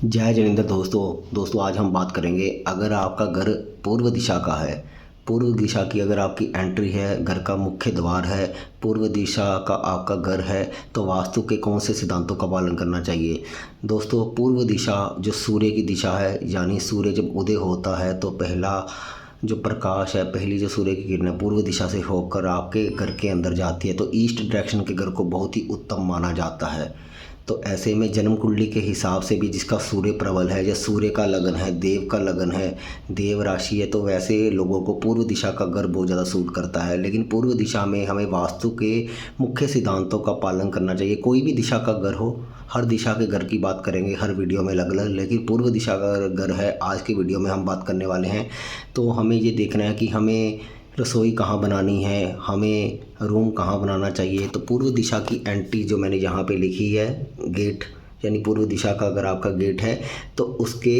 जय जिनेंद्र दोस्तों आज हम बात करेंगे। अगर आपका घर पूर्व दिशा का है, पूर्व दिशा की अगर आपकी एंट्री है, घर का मुख्य द्वार है, पूर्व दिशा का आपका घर है, तो वास्तु के कौन से सिद्धांतों का पालन करना चाहिए। दोस्तों, पूर्व दिशा जो सूर्य की दिशा है, यानी सूर्य जब उदय होता है तो पहला जो प्रकाश है, पहली जो सूर्य की किरणें पूर्व दिशा से होकर आपके घर के अंदर जाती है, तो ईस्ट डायरेक्शन के घर को बहुत ही उत्तम माना जाता है। तो ऐसे में जन्म कुंडली के हिसाब से भी जिसका सूर्य प्रबल है या सूर्य का लगन है, देव का लगन है, देव राशि है, तो वैसे लोगों को पूर्व दिशा का घर बहुत ज़्यादा सूट करता है। लेकिन पूर्व दिशा में हमें वास्तु के मुख्य सिद्धांतों का पालन करना चाहिए। कोई भी दिशा का घर हो, हर दिशा के घर की बात करेंगे हर वीडियो में अलग अलग, लेकिन पूर्व दिशा का घर है आज की वीडियो में हम बात करने वाले हैं। तो हमें ये देखना है कि हमें रसोई कहाँ बनानी है, हमें रूम कहाँ बनाना चाहिए। तो पूर्व दिशा की एंट्री जो मैंने यहाँ पे लिखी है, गेट यानी पूर्व दिशा का अगर आपका गेट है तो उसके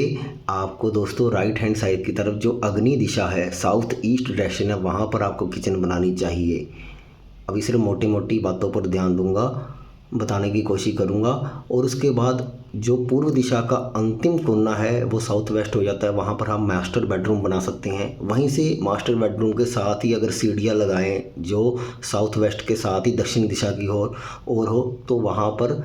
आपको दोस्तों राइट हैंड साइड की तरफ जो अग्नि दिशा है, साउथ ईस्ट डायरेक्शन है, वहाँ पर आपको किचन बनानी चाहिए। अभी सिर्फ मोटी मोटी बातों पर ध्यान दूंगा, बताने की कोशिश करूंगा। और उसके बाद जो पूर्व दिशा का अंतिम कोना है वो साउथ वेस्ट हो जाता है, वहाँ पर हम मास्टर बेडरूम बना सकते हैं। वहीं से मास्टर बेडरूम के साथ ही अगर सीढ़ियाँ लगाएं जो साउथ वेस्ट के साथ ही दक्षिण दिशा की ओर और हो, तो वहाँ पर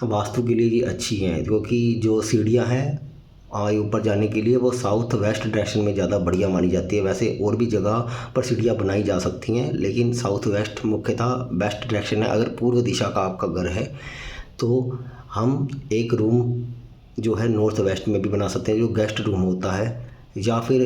वास्तु के लिए ये अच्छी हैं, क्योंकि जो सीढ़ियाँ हैं ऊपर जाने के लिए वो साउथ वेस्ट डायरेक्शन में ज़्यादा बढ़िया मानी जाती है। वैसे और भी जगह पर सीढ़ियाँ बनाई जा सकती हैं, लेकिन साउथ वेस्ट मुख्यतः बेस्ट डायरेक्शन है। अगर पूर्व दिशा का आपका घर है तो हम एक रूम जो है नॉर्थ वेस्ट में भी बना सकते हैं, जो गेस्ट रूम होता है। या फिर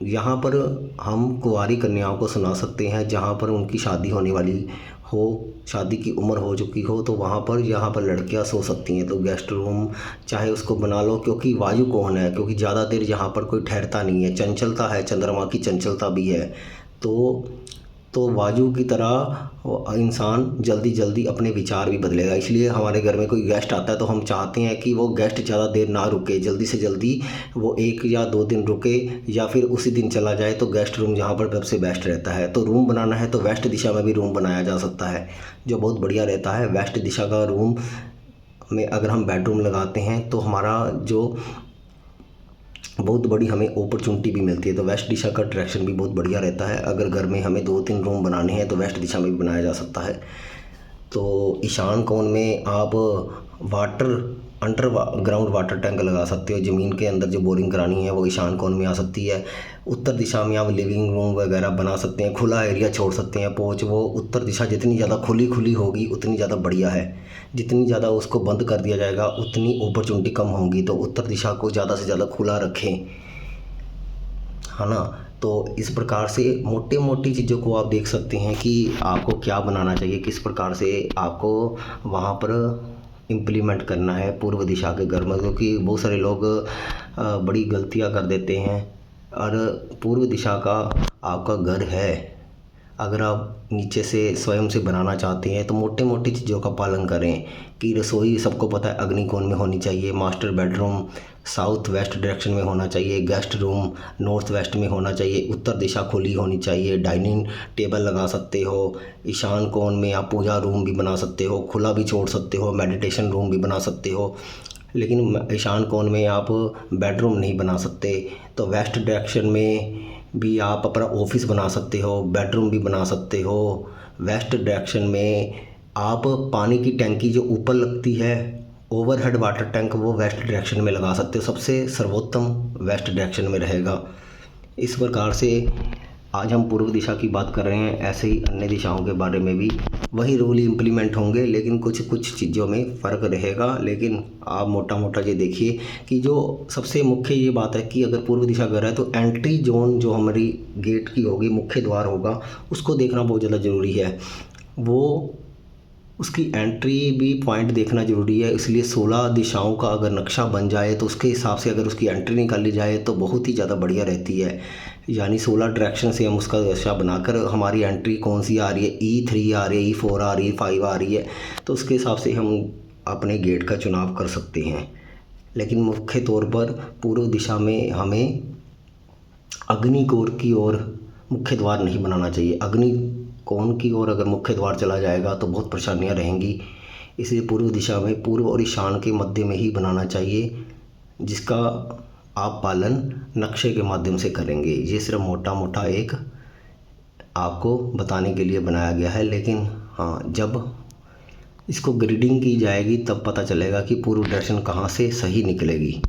यहाँ पर हम कुंवारी कन्याओं को सुना सकते हैं, जहाँ पर उनकी शादी होने वाली हो, शादी की उम्र हो चुकी हो, तो वहाँ पर यहाँ पर लड़कियाँ सो सकती हैं। तो गेस्ट रूम चाहे उसको बना लो, क्योंकि वायु कौन है, क्योंकि ज़्यादा देर यहाँ पर कोई ठहरता नहीं है, चंचलता है, चंद्रमा की चंचलता भी है। तो वायु की तरह इंसान जल्दी जल्दी अपने विचार भी बदलेगा। इसलिए हमारे घर में कोई गेस्ट आता है तो हम चाहते हैं कि वो गेस्ट ज़्यादा देर ना रुके, जल्दी से जल्दी वो 1 या 2 दिन रुके या फिर उसी दिन चला जाए। तो गेस्ट रूम जहाँ पर सबसे बेस्ट रहता है। तो रूम बनाना है तो वेस्ट दिशा में भी रूम बनाया जा सकता है, जो बहुत बढ़िया रहता है। वेस्ट दिशा का रूम में अगर हम बेडरूम लगाते हैं तो हमारा जो बहुत बड़ी हमें अपॉर्चुनिटी भी मिलती है। तो वेस्ट दिशा का डायरेक्शन भी बहुत बढ़िया रहता है। अगर घर में हमें 2-3 रूम बनाने हैं तो वेस्ट दिशा में भी बनाया जा सकता है। तो ईशान कोण में आप water under ground water tank लगा सकते हो। ज़मीन के अंदर जो बोरिंग करानी है वो ईशान कोण में आ सकती है। उत्तर दिशा में आप लिविंग रूम वगैरह बना सकते हैं, खुला एरिया छोड़ सकते हैं पोच। वो उत्तर दिशा जितनी ज़्यादा खुली खुली होगी उतनी ज़्यादा बढ़िया है, जितनी ज़्यादा उसको बंद कर दिया जाएगा उतनी अपॉर्चुनिटी कम होगी। तो उत्तर दिशा को ज़्यादा से ज़्यादा खुला रखें, है ना। तो इस प्रकार से मोटी मोटी चीज़ों को आप देख सकते हैं कि आपको क्या बनाना चाहिए, किस प्रकार से आपको वहाँ पर इम्प्लीमेंट करना है पूर्व दिशा के घर में। क्योंकि बहुत सारे लोग बड़ी गलतियाँ कर देते हैं। और पूर्व दिशा का आपका घर है, अगर आप नीचे से स्वयं से बनाना चाहते हैं तो मोटे मोटी चीज़ों का पालन करें कि रसोई सबको पता है अग्नि कोण में होनी चाहिए, master bedroom south west direction में होना चाहिए, गेस्ट रूम नॉर्थ वेस्ट में होना चाहिए, उत्तर दिशा खुली होनी चाहिए, डाइनिंग टेबल लगा सकते हो, ईशान कोण में आप पूजा रूम भी बना सकते हो, खुला भी छोड़ सकते हो, मेडिटेशन रूम भी बना सकते हो। लेकिन ईशान कोण में आप बेडरूम नहीं बना सकते। तो वेस्ट डायरेक्शन में भी आप अपना ऑफिस बना सकते हो, बेडरूम भी बना सकते हो। वेस्ट डायरेक्शन में आप पानी की टैंकी जो ऊपर लगती है, ओवरहेड वाटर टैंक, वो वेस्ट डायरेक्शन में लगा सकते हो। सबसे सर्वोत्तम वेस्ट डायरेक्शन में रहेगा। इस प्रकार से आज हम पूर्व दिशा की बात कर रहे हैं, ऐसे ही अन्य दिशाओं के बारे में भी वही रूल इम्प्लीमेंट होंगे, लेकिन कुछ कुछ चीज़ों में फ़र्क रहेगा। लेकिन आप मोटा मोटा ये देखिए कि जो सबसे मुख्य ये बात है कि अगर पूर्व दिशा घर है तो एंट्री जोन जो हमारी गेट की होगी, मुख्य द्वार होगा, उसको देखना बहुत ज़्यादा ज़रूरी है। वो उसकी एंट्री भी पॉइंट देखना ज़रूरी है। इसलिए 16 दिशाओं का अगर नक्शा बन जाए तो उसके हिसाब से अगर उसकी एंट्री निकाली जाए तो बहुत ही ज़्यादा बढ़िया रहती है। यानी 16 डायरेक्शन से हम उसका नक्शा बनाकर हमारी एंट्री कौन सी आ रही है, E3 आ रही है, E4 आ रही है, 5 आ रही है, तो उसके हिसाब से हम अपने गेट का चुनाव कर सकते हैं। लेकिन मुख्य तौर पर पूर्व दिशा में हमें अग्निकोण की ओर मुख्य द्वार नहीं बनाना चाहिए। अग्नि कोण की ओर अगर मुख्य द्वार चला जाएगा तो बहुत परेशानियां रहेंगी। इसलिए पूर्व दिशा में पूर्व और ईशान के मध्य में ही बनाना चाहिए, जिसका आप पालन नक्शे के माध्यम से करेंगे। ये सिर्फ मोटा मोटा एक आपको बताने के लिए बनाया गया है, लेकिन हाँ, जब इसको ग्रिडिंग की जाएगी तब पता चलेगा कि पूर्व दर्शन कहाँ से सही निकलेगी।